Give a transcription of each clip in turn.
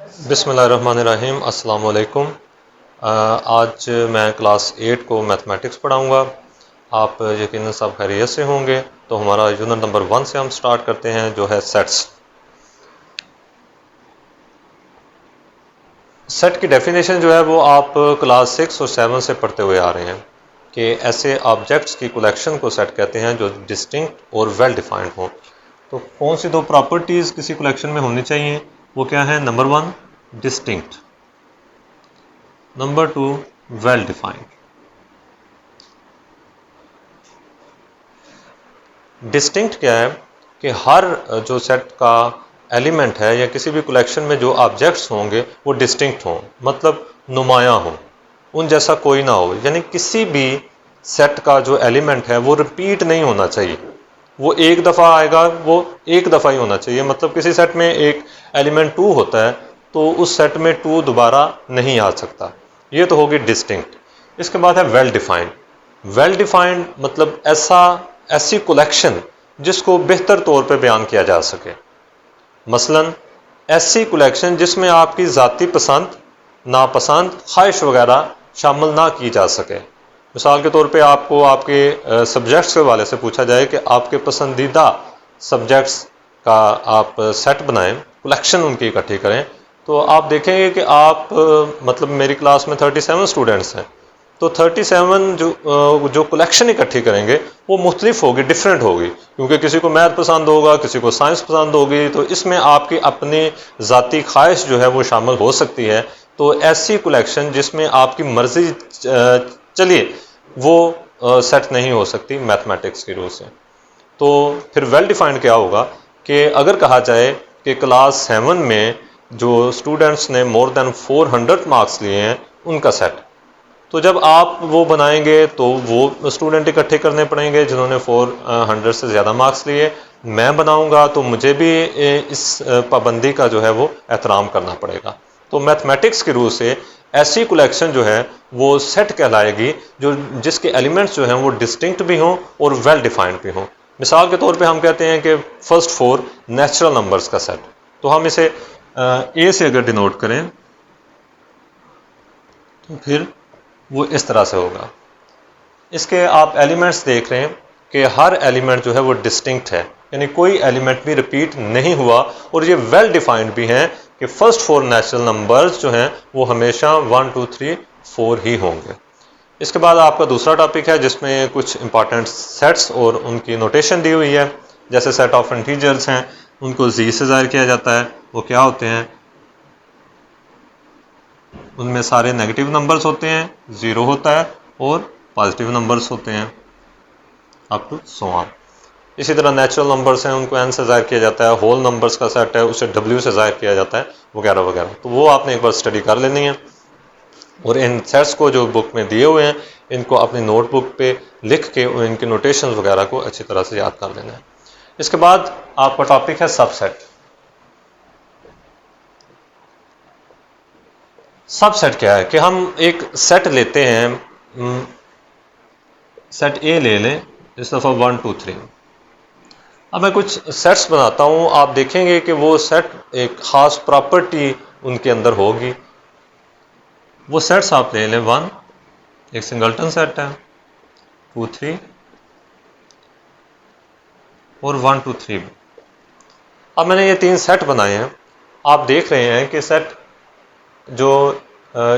बिस्मिल्लाहिर्रहमानिर्रहीम। अस्सलाम वालेकुम। आज मैं क्लास 8 को मैथमेटिक्स पढ़ाऊँगा। आप यकीनन सब खैरियत से होंगे। तो हमारा यूनिट नंबर 1 से हम स्टार्ट करते हैं, जो है सेट्स। सेट की डेफिनेशन जो है वो आप क्लास 6 और 7 से पढ़ते हुए आ रहे हैं कि ऐसे ऑब्जेक्ट्स की कलेक्शन को सेट कहते हैं जो डिस्टिंक्ट और वेल डिफाइंड हों। तो कौन सी दो प्रॉपर्टीज़ किसी कलेक्शन में होनी चाहिए, वो क्या है? Number 1 distinct, number 2 well defined. Distinct क्या है कि हर जो सेट का एलिमेंट है या किसी भी कलेक्शन में जो ऑब्जेक्ट्स होंगे वो डिस्टिंक्ट हों, मतलब नुमायाँ हों, उन जैसा कोई ना हो। यानी किसी भी सेट का जो एलिमेंट है वो रिपीट नहीं होना चाहिए। वो एक दफ़ा आएगा, वो एक दफ़ा ही होना चाहिए। मतलब किसी सेट में एक एलिमेंट 2 होता है तो उस सेट में 2 दोबारा नहीं आ सकता। ये तो होगी डिस्टिंक्ट। इसके बाद है वेल डिफाइंड। वेल डिफाइंड मतलब ऐसी कलेक्शन जिसको बेहतर तौर पे बयान किया जा सके। मसलन ऐसी कलेक्शन जिसमें आपकी ज़ाती पसंद, नापसंद, ख्वाहिश वगैरह शामिल ना की जा सके। मिसाल के तौर पे आपको आपके सब्जेक्ट्स के हवाले से पूछा जाए कि आपके पसंदीदा सब्जेक्ट्स का आप सेट बनाएं, कलेक्शन उनकी इकट्ठी करें, तो आप देखेंगे कि आप मतलब मेरी क्लास में 37 स्टूडेंट्स हैं, तो 37 जो कलेक्शन इकट्ठी करेंगे वो मुख्तलिफ होगी, डिफरेंट होगी, क्योंकि किसी को मैथ पसंद होगा, किसी को साइंस पसंद होगी। तो इसमें आपकी अपनी ज़ाती ख्वाहिश जो है वो शामिल हो सकती है। तो ऐसी कलेक्शन जिसमें आपकी मर्ज़ी चलिए वो सेट नहीं हो सकती मैथमेटिक्स की रूल से। तो फिर वेल डिफाइंड क्या होगा कि अगर कहा जाए कि क्लास 7 में जो स्टूडेंट्स ने मोर देन 400 मार्क्स लिए हैं उनका सेट, तो जब आप वो बनाएंगे तो वो स्टूडेंट इकट्ठे करने पड़ेंगे जिन्होंने 400 से ज़्यादा मार्क्स लिए। मैं बनाऊंगा तो मुझे भी इस पाबंदी का जो है वो एहतराम करना पड़ेगा। तो मैथमेटिक्स के रूल से ऐसी कलेक्शन जो है वो सेट कहलाएगी जो जिसके एलिमेंट्स जो हैं वो डिस्टिंक्ट भी हों और वेल डिफाइंड भी हों। मिसाल के तौर पे हम कहते हैं कि फर्स्ट 4 नेचुरल नंबर्स का सेट। तो हम इसे ए से अगर डिनोट करें तो फिर वो इस तरह से होगा। इसके आप एलिमेंट्स देख रहे हैं कि हर एलिमेंट जो है वो डिस्टिंक्ट है, यानी कोई एलिमेंट भी रिपीट नहीं हुआ। और ये वेल डिफाइंड भी हैं कि फर्स्ट 4 नेचुरल नंबर्स जो हैं वो हमेशा 1 2 3 4 ही होंगे। इसके बाद आपका दूसरा टॉपिक है जिसमें कुछ इंपॉर्टेंट सेट्स और उनकी नोटेशन दी हुई है। जैसे सेट ऑफ इंटीजर्स हैं, उनको जी से ज़ाहिर किया जाता है। वो क्या होते हैं? उनमें सारे नेगेटिव नंबर्स होते हैं, ज़ीरो होता है, और पॉजिटिव नंबर्स होते हैं अप टू सो ऑन। इसी तरह नेचुरल नंबर्स हैं, उनको एन से ज़ाहिर किया जाता है। होल नंबर्स का सेट है, उसे डब्ल्यू से ज़ाहिर किया जाता है, वगैरह वगैरह। तो वो आपने एक बार स्टडी कर लेनी है। और इन सेट्स को जो बुक में दिए हुए हैं इनको अपनी नोटबुक पे लिख के और इनके नोटेशन वगैरह को अच्छी तरह से याद कर लेना है। इसके बाद आपका टॉपिक है सबसेट। सबसेट क्या है कि हम एक सेट लेते हैं, सेट ए ले लें, इस दफ़ा 1 2 3। अब मैं कुछ सेट्स बनाता हूँ, आप देखेंगे कि वो सेट एक ख़ास प्रॉपर्टी उनके अंदर होगी। वो सेट्स आप ले लें। 1 एक सिंगल्टन सेट है, 2 3 और 1 2 3। अब मैंने ये 3 सेट बनाए हैं। आप देख रहे हैं कि सेट जो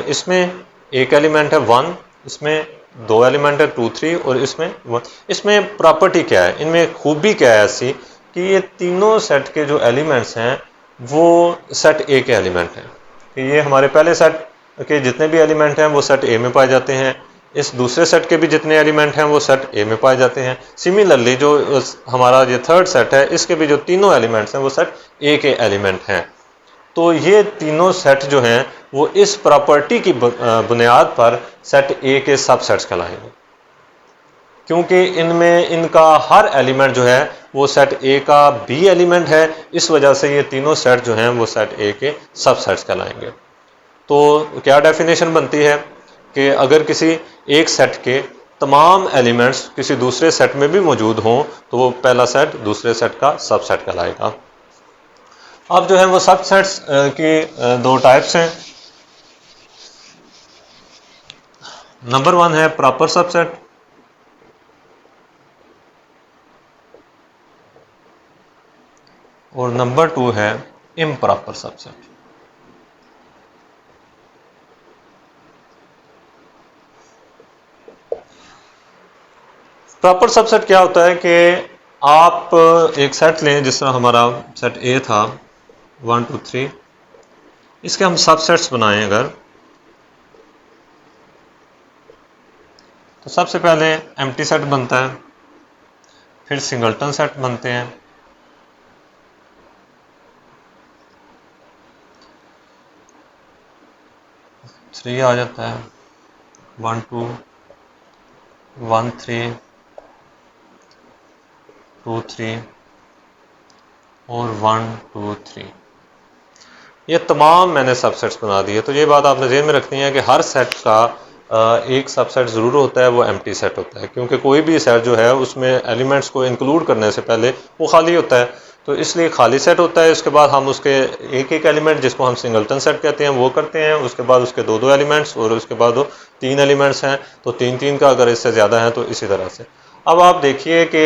इसमें एक एलिमेंट है 1, इसमें 2 एलिमेंट है 2 3 और इसमें 1। इसमें प्रॉपर्टी क्या है, इनमें खूबी क्या है ऐसी कि ये तीनों सेट के जो एलिमेंट्स हैं वो सेट ए के एलिमेंट हैं। कि ये हमारे पहले सेट के जितने भी एलिमेंट हैं वो सेट ए में पाए जाते हैं, इस दूसरे सेट के भी जितने एलिमेंट हैं वो सेट ए में पाए जाते हैं। सिमिलरली जो हमारा ये थर्ड सेट है इसके भी जो तीनों एलिमेंट्स हैं वो सेट ए के एलिमेंट हैं। तो ये तीनों सेट जो हैं वो इस प्रॉपर्टी की बुनियाद पर सेट ए के सबसेट्स कहलाएंगे, क्योंकि इनमें इनका हर एलिमेंट जो है वो सेट ए का बी एलिमेंट है। इस वजह से ये तीनों सेट जो हैं वो सेट ए के सबसेट्स कहलाएंगे। तो क्या डेफिनेशन बनती है कि अगर किसी एक सेट के तमाम एलिमेंट्स किसी दूसरे सेट में भी मौजूद हों तो वो पहला सेट दूसरे सेट का सबसेट कहलाएगा। अब जो है वो सबसेट्स की दो टाइप्स हैं। नंबर 1 है प्रॉपर सबसेट, और नंबर 2 है इम्प्रॉपर सबसेट। प्रॉपर सबसेट क्या होता है कि आप एक सेट लें, जिस तरह हमारा सेट ए था 1 2 3, इसके हम सबसेट्स बनाएं अगर, तो सबसे पहले एम्प्टी सेट बनता है, फिर सिंगलटन सेट बनते हैं, थ्री आ जाता है, 1 2 1 3 2 3 और 1 2 3। ये तमाम मैंने सबसेट्स बना दिए। तो ये बात आपने ज़हन में रखनी है कि हर सेट का एक सबसेट ज़रूर होता है, वो एम्प्टी सेट होता है, क्योंकि कोई भी सेट जो है उसमें एलिमेंट्स को इंक्लूड करने से पहले वो खाली होता है। तो इसलिए खाली सेट होता है। उसके बाद हम उसके एक एक एलिमेंट, जिसको हम सिंगलटन सेट कहते हैं, वो करते हैं। उसके बाद उसके दो दो एलिमेंट्स, और उसके बाद वो तीन एलिमेंट्स हैं, तो तीन तीन का अगर इससे ज़्यादा है तो इसी तरह से। अब आप देखिए कि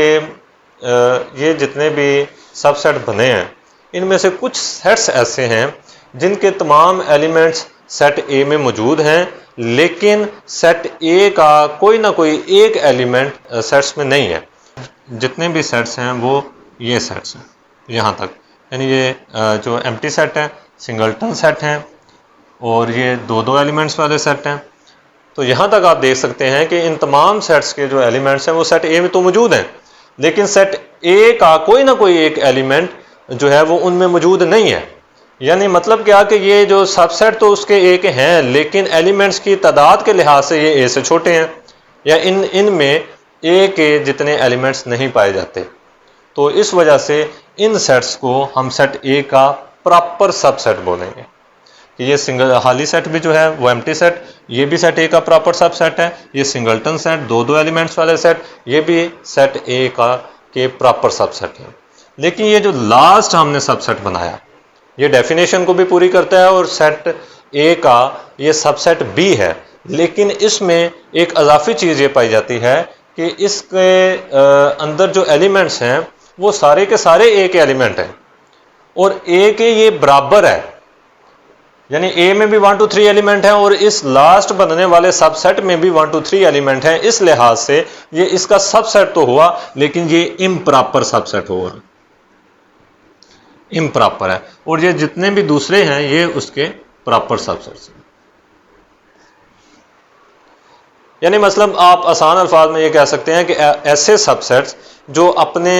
ये जितने भी सबसेट बने हैं, इनमें से कुछ सेट्स ऐसे हैं जिनके तमाम एलिमेंट्स सेट ए में मौजूद हैं, लेकिन सेट ए का कोई ना कोई एक एलिमेंट सेट्स में नहीं है। जितने भी सेट्स हैं वो ये सेट्स हैं यहाँ तक, यानी ये जो एम्प्टी सेट है, सिंगलटन सेट हैं, और ये दो दो एलिमेंट्स वाले सेट हैं। तो यहाँ तक आप देख सकते हैं कि इन तमाम सेट्स के जो एलिमेंट्स हैं वो सेट ए में तो मौजूद हैं, लेकिन सेट ए का कोई ना कोई एक एलिमेंट जो है वो उनमें मौजूद नहीं है। यानी मतलब क्या कि ये जो सबसेट तो उसके ए के हैं, लेकिन एलिमेंट्स की तादाद के लिहाज से ये ए से छोटे हैं, या इनमें ए के जितने एलिमेंट्स नहीं पाए जाते। तो इस वजह से इन सेट्स को हम सेट ए का प्रॉपर सबसेट बोलेंगे कि ये सिंगल हाली सेट भी जो है वो एम्प्टी सेट, ये भी सेट ए का प्रॉपर सबसेट है। ये सिंगलटन सेट, दो दो एलिमेंट्स वाले सेट, ये भी सेट ए का के प्रॉपर सबसेट है। लेकिन ये जो लास्ट हमने सबसेट बनाया, ये डेफिनेशन को भी पूरी करता है, और सेट ए का ये सबसेट बी है। लेकिन इसमें एक अजाफी चीज़ ये पाई जाती है कि इसके अंदर जो एलिमेंट्स हैं वो सारे के सारे ए के एलिमेंट हैं, और ए के ये बराबर है, यानी ए में भी 1 2 3 एलिमेंट हैं, और इस लास्ट बनने वाले सबसेट में भी 1 2 3 एलिमेंट हैं। इस लिहाज से ये इसका सबसेट तो हुआ, लेकिन ये इम्प्रॉपर सबसेट हुआ, इम्प्रॉपर है। और ये जितने भी दूसरे हैं ये उसके प्रॉपर सबसेट्स हैं। यानी मतलब आप आसान अल्फाज में ये कह सकते हैं कि ऐसे सबसेट्स जो अपने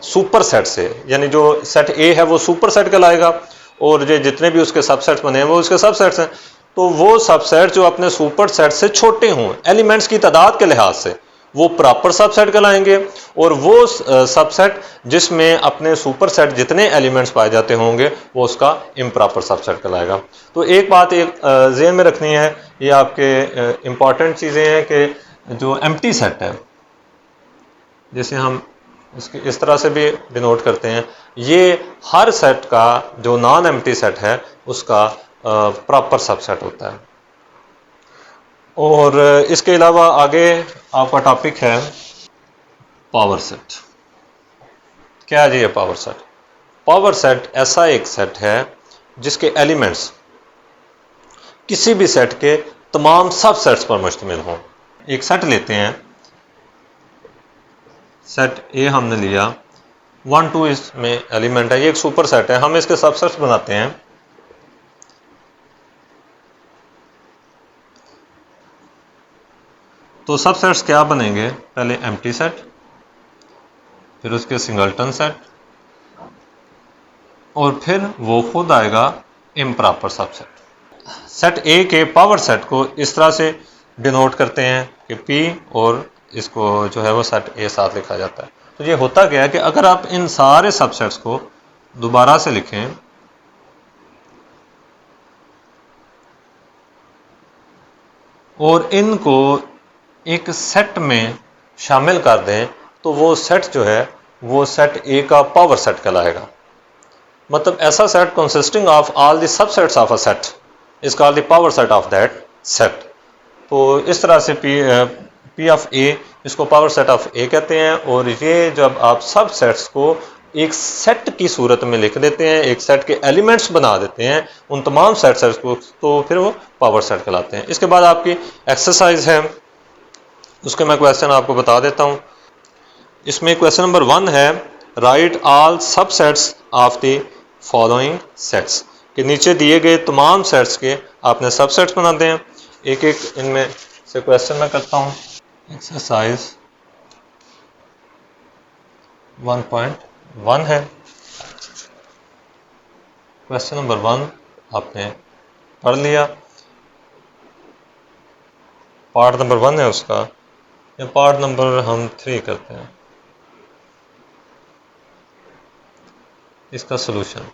सुपर सेट से, यानी जो सेट ए है वो सुपर सेट कहलाएगा, और ये जितने भी उसके सबसेट्स बने हैं वो उसके सबसेट्स हैं। तो वो सबसेट जो अपने सुपर सेट से छोटे हों एलिमेंट्स की तादाद के लिहाज से, वो प्रॉपर सबसेट कहलाएंगे। और वो सबसेट जिसमें अपने सुपर सेट जितने एलिमेंट्स पाए जाते होंगे वो उसका इम्प्रॉपर सबसेट कहलाएगा। तो एक बात एक ज़हन में रखनी है, ये आपके इम्पॉर्टेंट चीज़ें हैं कि जो एम्प्टी सेट है, जैसे हम इसकी इस तरह से भी डिनोट करते हैं, ये हर सेट का जो नॉन एम्प्टी सेट है उसका प्रॉपर सबसेट होता है। और इसके अलावा आगे आपका टॉपिक है पावर सेट। क्या है जी ये पावर सेट? पावर सेट ऐसा एक सेट है जिसके एलिमेंट्स किसी भी सेट के तमाम सब सेट्स पर मुश्तमिल हों। एक सेट लेते हैं, सेट ए हमने लिया, 1 2 इसमें एलिमेंट है, ये एक सुपर सेट है, हम इसके सबसेट्स बनाते हैं। तो सबसेट्स क्या बनेंगे? पहले एम्प्टी सेट, फिर उसके सिंगलटन सेट, और फिर वो खुद आएगा इम्प्रॉपर सबसेट। सेट ए के पावर सेट को इस तरह से डिनोट करते हैं कि पी, और इसको जो है वो सेट ए साथ लिखा जाता है। तो ये होता क्या है कि अगर आप इन सारे सबसेट्स को दोबारा से लिखें, और इनको एक सेट में शामिल कर दें, तो वो सेट जो है वो सेट ए का पावर सेट कहलाएगा। मतलब ऐसा set consisting of all the subsets of a set is called the power set of that set. तो इस तरह से पी ऑफ ए इसको पावर सेट ऑफ ए कहते हैं। और ये जब आप सब सेट्स को एक सेट की सूरत में लिख देते हैं, एक सेट के एलिमेंट्स बना देते हैं उन तमाम सेट्स को, तो फिर वो पावर सेट कहलाते हैं। इसके बाद आपकी एक्सरसाइज है, उसके मैं क्वेश्चन आपको बता देता हूँ। इसमें क्वेश्चन नंबर 1 है, right all subsets of the following sets, कि नीचे दिए गए तमाम सेट्स के आपने सबसेट्स बनाते हैं। एक एक इनमें से क्वेश्चन मैं करता हूँ। एक्सरसाइज 1.1 है। क्वेश्चन नंबर 1 आपने पढ़ लिया, पार्ट नंबर 1 है उसका, या पार्ट नंबर हम 3 करते हैं। इसका सलूशन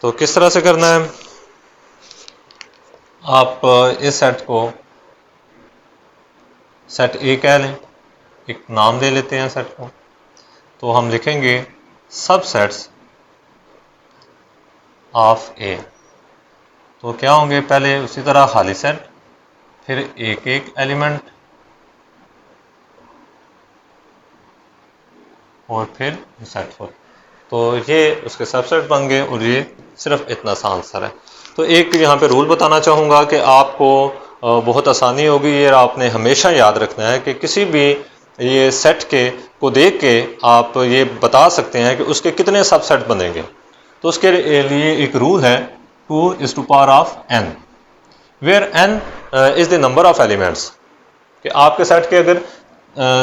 तो किस तरह से करना है, आप इस सेट को सेट ए कह लें, एक नाम दे लेते हैं सेट को। तो हम लिखेंगे सबसेट्स ऑफ ए। तो क्या होंगे, पहले उसी तरह खाली सेट, फिर एक एक एलिमेंट, और फिर सेट हो। तो ये उसके सबसेट बन गए, और ये सिर्फ इतना सा आंसर है। तो एक यहाँ पे रूल बताना चाहूँगा कि आपको बहुत आसानी होगी ये, आपने हमेशा याद रखना है कि किसी भी ये सेट के को देख के आप ये बता सकते हैं कि उसके कितने सबसेट बनेंगे। तो उसके लिए एक रूल है 2:n, where n is the number of elements. कि आपके सेट के अगर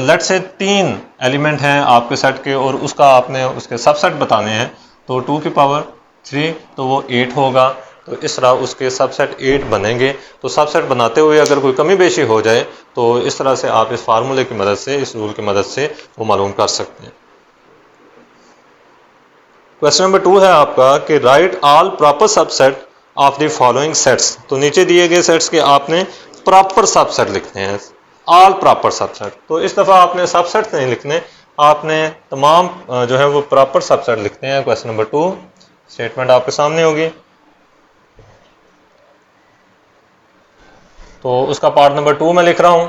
लेट से 3 एलिमेंट हैं आपके सेट के, और उसका आपने उसके सबसेट बताने हैं, तो 2 की पावर 3 तो वो 8 होगा। तो इस तरह उसके सबसेट 8 बनेंगे। तो सबसेट बनाते हुए अगर कोई कमी बेशी हो जाए तो इस तरह से आप इस फार्मूले की मदद से, इस रूल की मदद से वो मालूम कर सकते हैं। क्वेश्चन नंबर 2 है आपका कि right all proper subset of the following sets. तो नीचे दिए गए सेट्स के आपने प्रॉपर सबसेट लिखने हैं, ऑल प्रॉपर सबसेट। तो इस दफ़ा आपने सबसेट नहीं लिखने, आपने तमाम जो है वो प्रॉपर सबसेट लिखते हैं। क्वेश्चन नंबर 2 स्टेटमेंट आपके सामने होगी। तो उसका पार्ट नंबर 2 में लिख रहा हूं।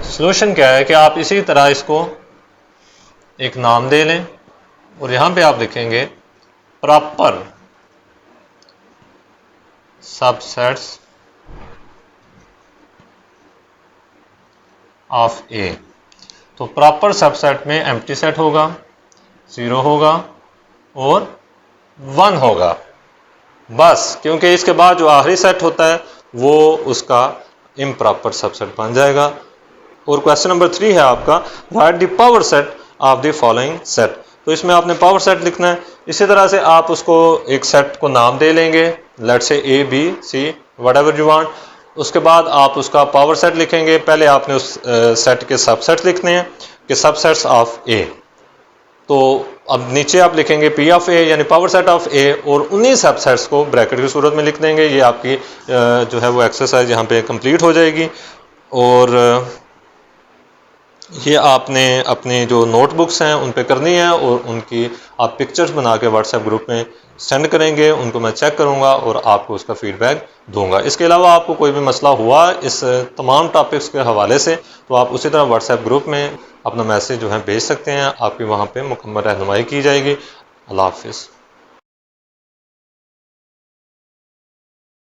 सॉल्यूशन क्या है कि आप इसी तरह इसको एक नाम दे लें, और यहां पे आप लिखेंगे प्रॉपर सबसेट्स ऑफ ए। तो प्रॉपर सबसेट में एम्प्टी सेट होगा, 0 होगा और 1 होगा बस, क्योंकि इसके बाद जो आखिरी सेट होता है वो उसका इम्प्रॉपर सबसेट बन जाएगा। और क्वेश्चन नंबर 3 है आपका, right the power set of the following set. तो इसमें आपने पावर सेट लिखना है। इसी तरह से आप उसको एक सेट को नाम दे लेंगे, let's say A B C whatever you want. उसके बाद आप उसका पावर सेट लिखेंगे। पहले आपने उस सेट के सबसेट लिखने हैं कि सबसेट्स ऑफ ए। तो अब नीचे आप लिखेंगे पी ऑफ ए यानी पावर सेट ऑफ ए, और उन्हीं सबसेट्स को ब्रैकेट की सूरत में लिख देंगे। ये आपकी जो है वो एक्सरसाइज यहाँ पे कंप्लीट हो जाएगी। और ये आपने अपनी जो नोटबुक्स हैं उन पे करनी है, और उनकी आप पिक्चर्स बना के व्हाट्सएप ग्रुप में सेंड करेंगे। उनको मैं चेक करूँगा और आपको उसका फीडबैक दूंगा। इसके अलावा आपको कोई भी मसला हुआ इस तमाम टॉपिक्स के हवाले से, तो आप उसी तरह व्हाट्सएप ग्रुप में अपना मैसेज जो है भेज सकते हैं। आपकी वहाँ पे मुकम्मल रहनुमाई की जाएगी। अल्लाह हाफिज़।